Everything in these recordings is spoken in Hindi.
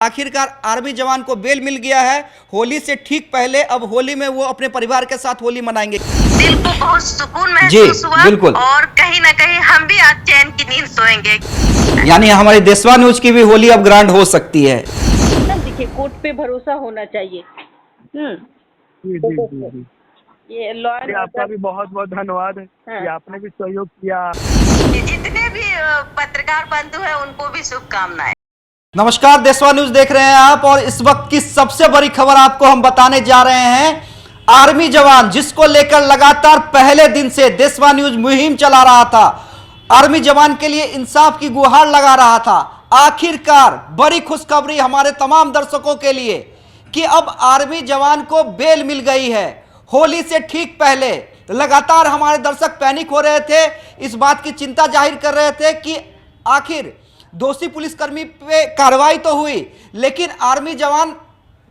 आखिरकार आर्मी जवान को बेल मिल गया है। होली से ठीक पहले अब होली में वो अपने परिवार के साथ होली मनाएंगे। दिल को बहुत सुकून महसूस हुआ बिल्कुल। और कहीं ना कहीं हम भी आज चैन की नींद सोएंगे। यानी हमारी देशवा न्यूज की भी होली अब ग्रांड हो सकती है। देखिए, कोर्ट पे भरोसा होना चाहिए। जी जी जी जी। ये लॉ एंड आपका भी बहुत बहुत धन्यवाद कि आपने भी सहयोग किया। जितने भी पत्रकार बंधु हैं उनको भी शुभकामनाएं। नमस्कार, देशवा न्यूज देख रहे हैं आप और इस वक्त की सबसे बड़ी खबर आपको हम बताने जा रहे हैं। आर्मी जवान जिसको लेकर लगातार पहले दिन से देशवा न्यूज मुहिम चला रहा था, आर्मी जवान के लिए इंसाफ की गुहार लगा रहा था। आखिरकार बड़ी खुशखबरी हमारे तमाम दर्शकों के लिए कि अब आर्मी जवान को बेल मिल गई है। होली से ठीक पहले लगातार हमारे दर्शक पैनिक हो रहे थे, इस बात की चिंता जाहिर कर रहे थे कि आखिर दोषी पुलिसकर्मी पे कार्रवाई तो हुई, लेकिन आर्मी जवान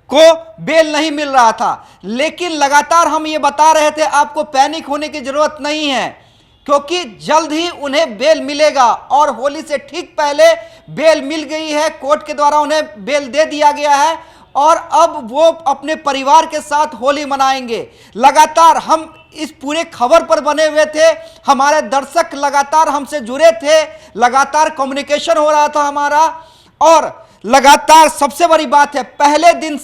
को बेल नहीं मिल रहा था। लेकिन लगातार हम ये बता रहे थे आपको पैनिक होने की जरूरत नहीं है, क्योंकि जल्द ही उन्हें बेल मिलेगा और होली से ठीक पहले बेल मिल गई है। कोर्ट के द्वारा उन्हें बेल दे दिया गया है और अब वो अपने परिवार के साथ होली मनाएंगे। लगातार हम इस पूरे खबर पर बने हुए थे, हमारे दर्शक लगातार हमसे जुड़े थे, लगातार कम्युनिकेशन हो रहा था हमारा। और लगातार सबसे बड़ी बात है, पहले दिन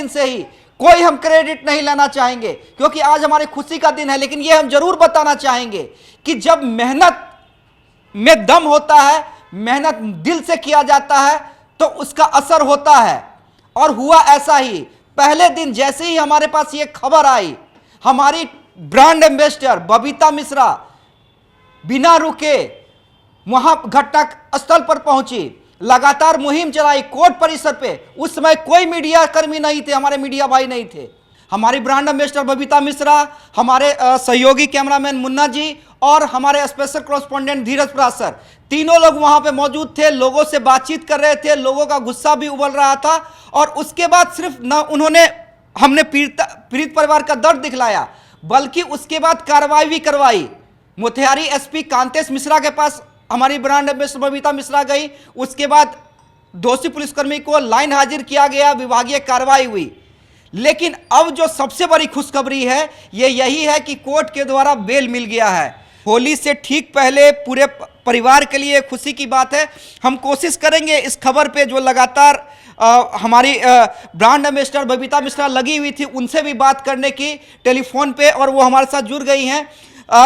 से ही कोई हम क्रेडिट नहीं लेना चाहेंगे, क्योंकि आज हमारी खुशी का दिन है। लेकिन ये हम जरूर बताना चाहेंगे कि जब मेहनत में दम होता है, मेहनत दिल से किया जाता है तो उसका असर होता है। और हुआ ऐसा ही। पहले दिन जैसे ही हमारे पास ये खबर आई, हमारी ब्रांड एम्बेसडर बबीता मिश्रा बिना रुके वहां घटना स्थल पर पहुंची, लगातार मुहिम चलाई कोर्ट परिसर पे। उस समय कोई मीडिया कर्मी नहीं थे, हमारे मीडिया भाई नहीं थे। हमारी ब्रांड एम्बेसडर बबीता मिश्रा, हमारे सहयोगी कैमरामैन मुन्ना जी और हमारे स्पेशल कॉरेस्पॉन्डेंट धीरज प्रसाद सर, तीनों लोग वहां पे मौजूद थे, लोगों से बातचीत कर रहे थे, लोगों का गुस्सा भी उबल रहा था। और उसके बाद सिर्फ न हमने पीड़ित परिवार का दर्द दिखलाया, बल्कि उसके बाद कार्रवाई भी करवाई। मोतिहारी एसपी कांतेश मिश्रा के पास हमारी ब्रांड एम्बेसडर बबीता मिश्रा गई। उसके बाद दोषी पुलिसकर्मी को लाइन हाजिर किया गया, विभागीय कार्रवाई हुई। लेकिन अब जो सबसे बड़ी खुशखबरी है ये यही है कि कोर्ट के द्वारा बेल मिल गया है। होली से ठीक पहले पूरे परिवार के लिए खुशी की बात है। हम कोशिश करेंगे इस खबर पे जो लगातार हमारी ब्रांड एम्बेसडर बबीता मिश्रा लगी हुई थी उनसे भी बात करने की टेलीफोन पे, और वो हमारे साथ जुड़ गई हैं।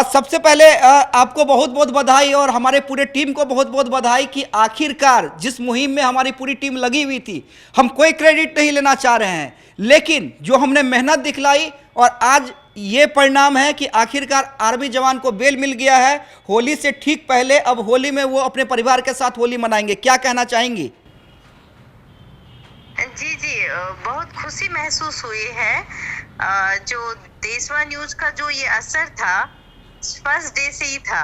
सबसे पहले आपको बहुत बहुत बधाई और हमारे पूरे टीम को बहुत बहुत बधाई कि आखिरकार जिस मुहिम में हमारी पूरी टीम लगी हुई थी, हम कोई क्रेडिट नहीं लेना चाह रहे हैं, लेकिन जो हमने मेहनत दिखलाई और आज ये परिणाम है कि आखिरकार आर्मी जवान को बेल मिल गया है। होली से ठीक पहले अब होली में वो अपने परिवार के साथ होली मनाएंगे। क्या कहना चाहेंगी? जी जी, बहुत खुशी महसूस हुई है। जो देशवा न्यूज का जो ये असर था फर्स्ट डे से ही था,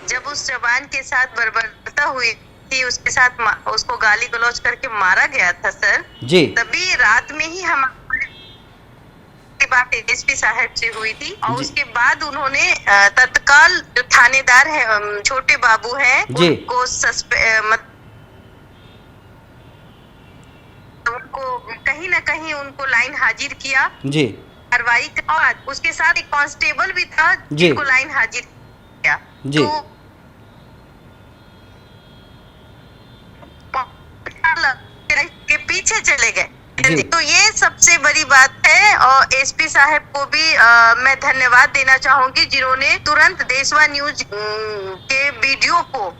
जब उस जवान के साथ बर्बरता हुई थी, उसके साथ उसको गाली गलौज करके मारा गया था सर जी, तभी रात में ही हमारी बात एसपी साहब से हुई थी। और उसके बाद उन्होंने तत्काल जो थानेदार है छोटे बाबू हैं उनको उनको कहीं ना कहीं उनको लाइन हाजिर किया जी, कार्रवाई। और उसके साथ एक कांस्टेबल भी था जिसको लाइन हाजिर किया जी। के पीछे चले गए। तो ये सबसे बड़ी बात है और एसपी साहब को भी मैं धन्यवाद देना चाहूंगी, जिन्होंने तुरंत देशवा न्यूज के वीडियो को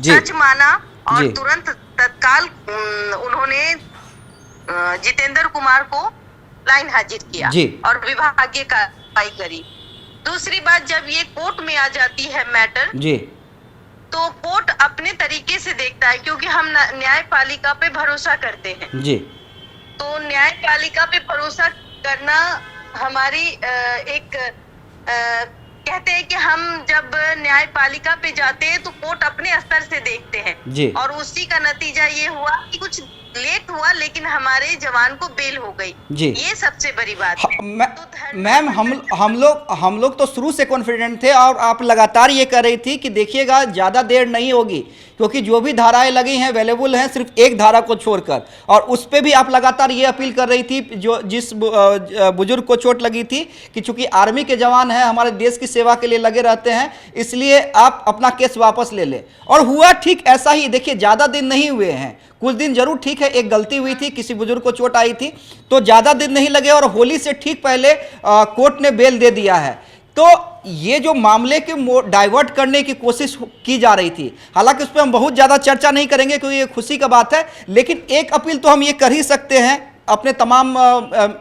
सच माना और तुरंत तत्काल उन्होंने जितेंद्र कुमार को लाइन हाजिर किया और विभागीय कार्रवाई करी। दूसरी बात, जब ये कोर्ट में आ जाती है मैटर जी, तो कोर्ट अपने तरीके से देखता है, क्योंकि हम न्यायपालिका पे भरोसा करते हैं जी। तो न्यायपालिका पे भरोसा करना हमारी एक कहते हैं कि हम जब न्यायपालिका पे जाते हैं तो कोर्ट अपने स्तर से देखते हैं जी। और उसी का नतीजा ये हुआ कि कुछ लेट हुआ लेकिन हमारे जवान को बेल हो गई। जी। ये सबसे बड़ी बात है। मैम हम लोग तो शुरू से कॉन्फिडेंट थे और आप लगातार ये कर रही थी कि देखिएगा ज़्यादा देर नहीं होगी, क्योंकि जो भी धाराएं लगी हैं अवेलेबल हैं सिर्फ एक धारा को छोड़कर, और उस पर भी आप लगातार ये अपील कर रही थी जो जिस बुजुर्ग को चोट लगी थी कि चूंकि आर्मी के जवान हैं, हमारे देश की सेवा के लिए लगे रहते हैं, इसलिए आप अपना केस वापस ले लें। और हुआ ठीक ऐसा ही। देखिए ज़्यादा दिन नहीं हुए हैं, कुछ दिन जरूर ठीक है, एक गलती हुई थी, किसी बुजुर्ग को चोट आई थी, तो ज़्यादा दिन नहीं लगे और होली से ठीक पहले कोर्ट ने बेल दे दिया है। तो ये जो मामले के डाइवर्ट करने की कोशिश की जा रही थी, हालांकि उस पर हम बहुत ज़्यादा चर्चा नहीं करेंगे क्योंकि ये खुशी का बात है, लेकिन एक अपील तो हम ये कर ही सकते हैं अपने तमाम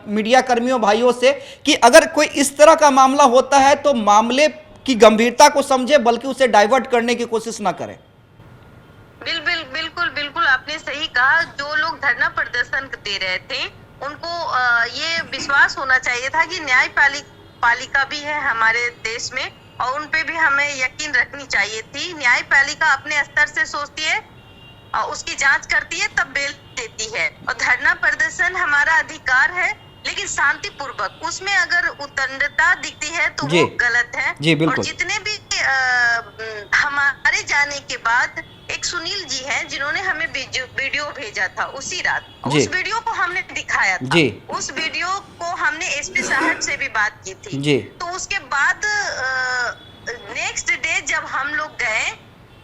मीडिया कर्मियों भाइयों से कि अगर कोई इस तरह का मामला होता है तो मामले की गंभीरता को समझे, बल्कि उसे डाइवर्ट करने की कोशिश ना करें। बिल्कुल आपने सही कहा। जो लोग धरना प्रदर्शन दे रहे थे उनको ये विश्वास होना चाहिए था कि न्यायपालिका भी है हमारे देश में, और उन पे भी हमें यकीन रखनी चाहिए थी। न्यायपालिका अपने स्तर से सोचती है और उसकी जांच करती है, तब बेल देती है। और धरना प्रदर्शन हमारा अधिकार है, लेकिन शांतिपूर्वक। उसमें अगर उद्दंडता दिखती है तो वो गलत है। जी बिल्कुल। और जितने भी हमारे जाने के बाद एक सुनील जी हैं जिन्होंने हमें वीडियो भेजा था उसी रात, उस वीडियो को हमने दिखाया था। उस वीडियो को हमने एसपी साहब से भी बात की थी। तो उसके बाद नेक्स्ट डे जब हम लोग गए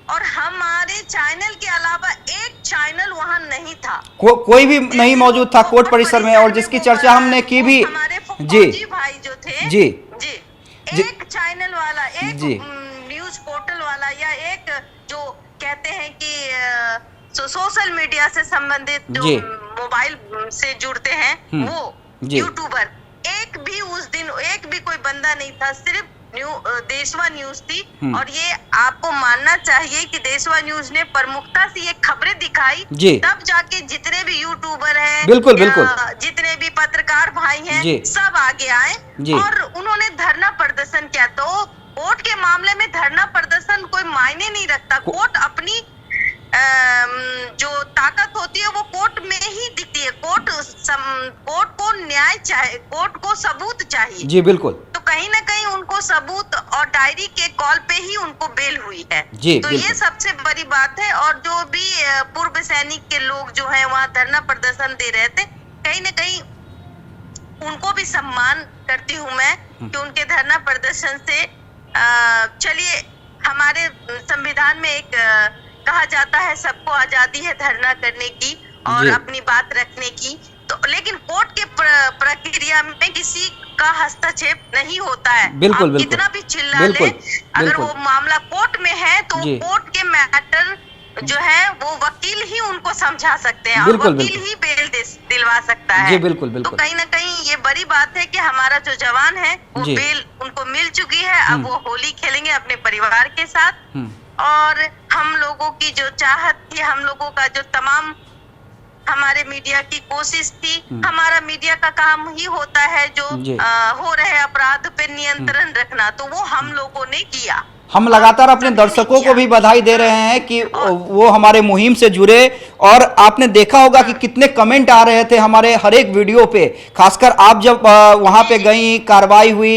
और हमारे चैनल के अलावा एक चैनल वहाँ नहीं था, कोई भी नहीं मौजूद था कोर्ट परिसर में, और जिसकी चर्चा हमने की भी। हमारे फौजी भाई जो थे जी एक चैनल वाला, एक न्यूज पोर्टल वाला, या एक जो कहते हैं कि सोशल मीडिया से संबंधित जो मोबाइल से जुड़ते हैं वो यूट्यूबर, एक भी उस दिन एक भी कोई बंदा नहीं था, सिर्फ देशवा न्यूज थी। और ये आपको मानना चाहिए कि देशवा न्यूज ने प्रमुखता से ये खबरें दिखाई, तब जाके जितने भी यूट्यूबर हैं, बिल्कुल जितने भी पत्रकार भाई हैं, सब आगे आए और उन्होंने धरना प्रदर्शन किया। तो कोर्ट के मामले में धरना प्रदर्शन कोई मायने नहीं रखता। कोर्ट अपनी जो ताकत होती है वो कोर्ट में ही दिखती है। कोर्ट को न्याय चाहिए, कोर्ट को सबूत चाहिए। जी बिल्कुल। तो कहीं ना कहीं उनको सबूत और डायरी के कॉल पे ही उनको बेल हुई है। तो ये सबसे बड़ी बात है। और जो भी पूर्व सैनिक के लोग जो है वहाँ धरना प्रदर्शन दे रहे थे, कहीं ना कहीं उनको भी सम्मान करती हूँ मैं कि उनके धरना प्रदर्शन से चलिए, हमारे संविधान में एक कहा जाता है सबको आजादी है धरना करने की और अपनी बात रखने की। तो लेकिन कोर्ट के प्रक्रिया में किसी का हस्तक्षेप नहीं होता है। बिल्कुल, कितना भी चिल्ला ले, अगर वो मामला कोर्ट में है तो कोर्ट के मैटर जो है वो वकील ही उनको समझा सकते हैं और वकील ही बेल दिलवा सकता है। तो कहीं ना कहीं ये बड़ी बात है कि हमारा जो जवान है वो बेल उनको मिल चुकी है। अब वो होली खेलेंगे अपने परिवार के साथ। और हम लोगों की जो चाहत थी, हम लोगों का जो तमाम हमारे मीडिया की कोशिश थी, हमारा मीडिया का काम ही होता है जो हो रहे अपराध पे नियंत्रण रखना, तो वो हम लोगों ने किया। हम लगातार अपने दर्शकों को भी बधाई दे रहे हैं कि वो हमारे मुहिम से जुड़े, और आपने देखा होगा कि कितने कमेंट आ रहे थे हमारे हर एक वीडियो पे। खासकर आप जब वहां पे गई, कार्रवाई हुई,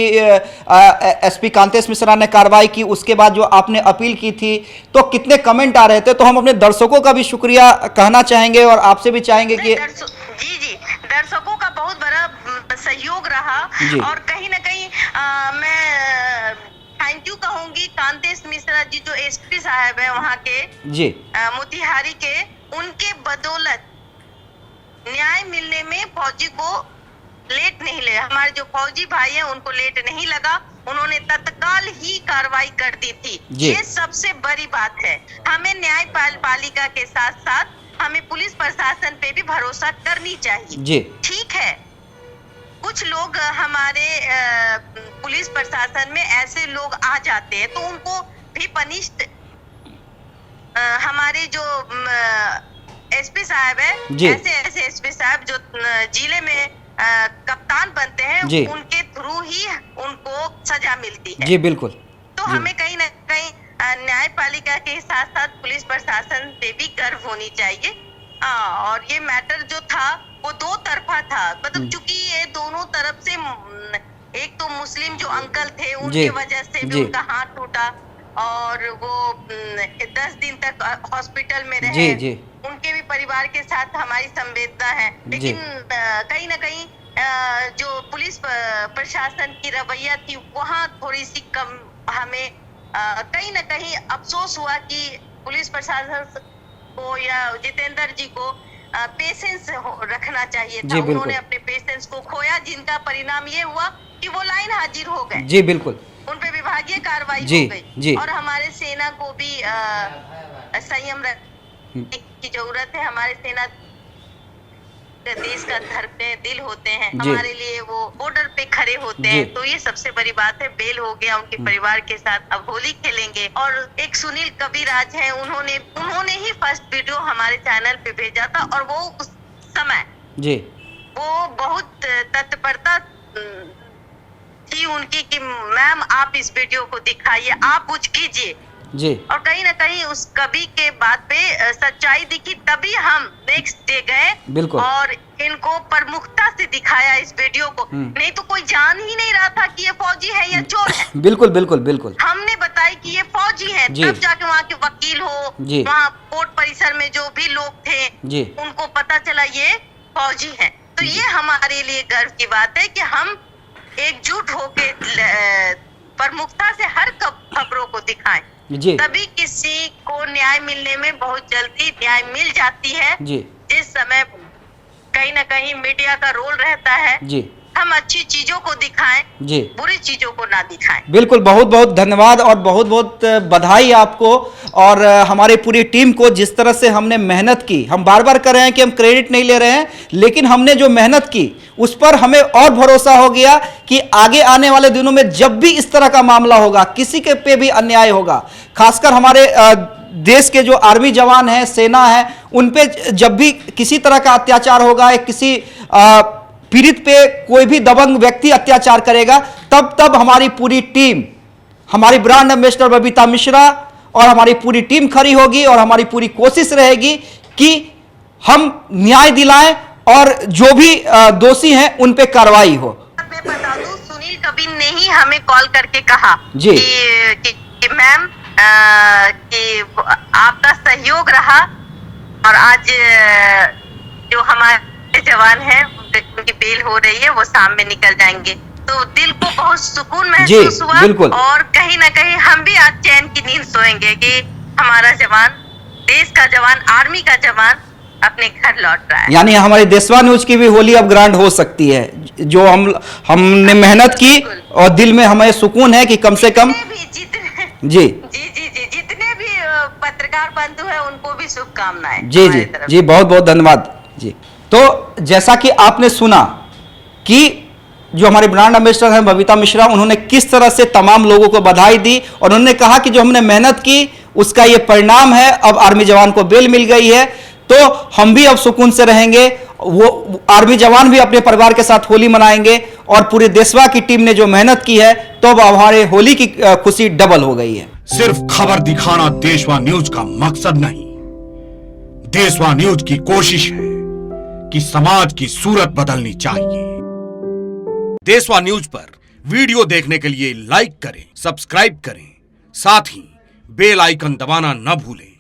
एसपी कांतेश मिश्रा ने कार्रवाई की, उसके बाद जो आपने अपील की थी, तो कितने कमेंट आ रहे थे। तो हम अपने दर्शकों का भी शुक्रिया कहना चाहेंगे और आपसे भी चाहेंगे कि जी दर्शकों का बहुत बड़ा सहयोग रहा। और कहीं ना कहीं मैं थैंक यू कहूंगी कांतेश मिश्रा जी जो एसपी साहब है वहाँ के मोतिहारी के, उनके बदौलत न्याय मिलने में फौजी को लेट नहीं लगा। हमारे जो फौजी भाई हैं उनको लेट नहीं लगा, उन्होंने तत्काल ही कार्रवाई कर दी थी। ये सबसे बड़ी बात है। हमें न्यायपालिका के साथ साथ हमें पुलिस प्रशासन पे भी भरोसा करनी चाहिए। ठीक है, कुछ लोग हमारे पुलिस प्रशासन में ऐसे लोग आ जाते हैं तो उनको भी पनिश्ड, हमारे जो एसपी साहब है, ऐसे एसपी साहब जो जिले में कप्तान बनते हैं, उनके थ्रू ही उनको सजा मिलती है। जी बिल्कुल। तो हमें कहीं ना कहीं न्यायपालिका के साथ साथ पुलिस प्रशासन पे भी गर्व होनी चाहिए। और ये मैटर जो था वो दो तरफा था, मतलब चूंकि ये दोनों तरफ से एक तो मुस्लिम जो अंकल थे उनकी वजह से भी उनका हाथ टूटा और वो 10 दिन तक हॉस्पिटल में रहे। उनके भी परिवार के साथ हमारी संवेदना है, लेकिन कहीं ना कहीं जो पुलिस प्रशासन की रवैया थी वहाँ थोड़ी सी कम, हमें कहीं ना कहीं अफसोस हुआ कि पुलिस प्रशासन को या जितेंद्र जी को पेशेंस रखना चाहिए था। उन्होंने अपने पेशेंस को खोया, जिनका परिणाम ये हुआ कि वो लाइन हाजिर हो गए। जी बिल्कुल, उन पे विभागीय कार्रवाई हो गई और हमारे सेना को भी संयम रखने की जरूरत है। हमारे सेना देश का धड़कते दिल होते हैं, हमारे लिए वो बॉर्डर पे खड़े होते हैं, तो ये सबसे बड़ी बात है। बेल हो गया उनके परिवार के साथ, अब होली खेलेंगे। और एक सुनील कविराज हैं, उन्होंने ही फर्स्ट वीडियो हमारे चैनल पे भेजा था और वो उस समय वो बहुत तत्परता थी उनकी कि मैम आप इस वीडियो को दिखाइए, आप कुछ कीजिए जी। और कहीं ना कहीं उस कवि के बात पे सच्चाई दिखी, तभी हम नेक्स्ट डे गए और इनको प्रमुखता से दिखाया इस वीडियो को। नहीं तो कोई जान ही नहीं रहा था कि ये फौजी है या चोर है। बिल्कुल बिल्कुल बिल्कुल, हमने बताया कि ये फौजी है, तब जाके वहाँ के वकील हो, वहाँ कोर्ट परिसर में जो भी लोग थे उनको पता चला ये फौजी है। तो ये हमारे लिए गर्व की बात है कि हम एकजुट होके प्रमुखता से हर खबरों को दिखाएं, तभी किसी को न्याय मिलने में बहुत जल्दी न्याय मिल जाती है। जिस समय कहीं ना कहीं मीडिया का रोल रहता है हम अच्छी चीजों को दिखाएं, बुरी चीजों को ना दिखाएं। बिल्कुल, बहुत बहुत धन्यवाद और बहुत बहुत बधाई आपको और हमारी पूरी टीम को। जिस तरह से हमने मेहनत की, हम बार बार कर रहे हैं कि हम क्रेडिट नहीं ले रहे हैं, लेकिन हमने जो मेहनत की उस पर हमें और भरोसा हो गया कि आगे आने वाले दिनों में जब भी इस तरह का मामला होगा, किसी के पे भी अन्याय होगा, खासकर हमारे देश के जो आर्मी जवान हैं, सेना है, उन पे जब भी किसी तरह का अत्याचार होगा या किसी पीड़ित पे कोई भी दबंग व्यक्ति अत्याचार करेगा, तब हमारी पूरी टीम, हमारी ब्रांड एम्बेसडर बबीता मिश्रा और हमारी पूरी टीम खड़ी होगी और हमारी पूरी कोशिश रहेगी कि हम न्याय दिलाएं और जो भी दोषी हैं उन पे कार्रवाई हो। मैं बता दूं, सुनील कबीर ने ही हमें कॉल करके कहा कि मैम कि आपका सहयोग रहा और आज जो हमारे जवान हैं उनकी बेल हो रही है, वो शाम में निकल जाएंगे। तो दिल को बहुत सुकून महसूस हुआ और कहीं ना कहीं हम भी आज चैन की नींद सोएंगे कि हमारा जवान, देश का जवान, आर्मी का जवान अपने घर लौट रहा है। यानी हमारी देशवा न्यूज की भी होली अब ग्रांड हो सकती है। जो हमने मेहनत की और दिल में हमें सुकून है कि कम से कम जितने भी पत्रकार बंधु हैं उनको भी शुभकामनाएं। जी बहुत बहुत धन्यवाद जी। तो जैसा कि आपने सुना कि जो हमारे ब्रांड एम्बेसडर हैं बबीता मिश्रा, उन्होंने किस तरह से तमाम लोगों को बधाई दी और उन्होंने कहा कि जो हमने मेहनत की उसका ये परिणाम है। अब आर्मी जवान को बेल मिल गई है तो हम भी अब सुकून से रहेंगे, वो आर्मी जवान भी अपने परिवार के साथ होली मनाएंगे और पूरे देशवा की टीम ने जो मेहनत की है तो अब हमारे होली की खुशी डबल हो गई है। सिर्फ खबर दिखाना देशवा न्यूज का मकसद नहीं, देशवा न्यूज की कोशिश है कि समाज की सूरत बदलनी चाहिए। देशवा न्यूज पर वीडियो देखने के लिए लाइक करें, सब्सक्राइब करें, साथ ही बेल आइकन दबाना न भूलें।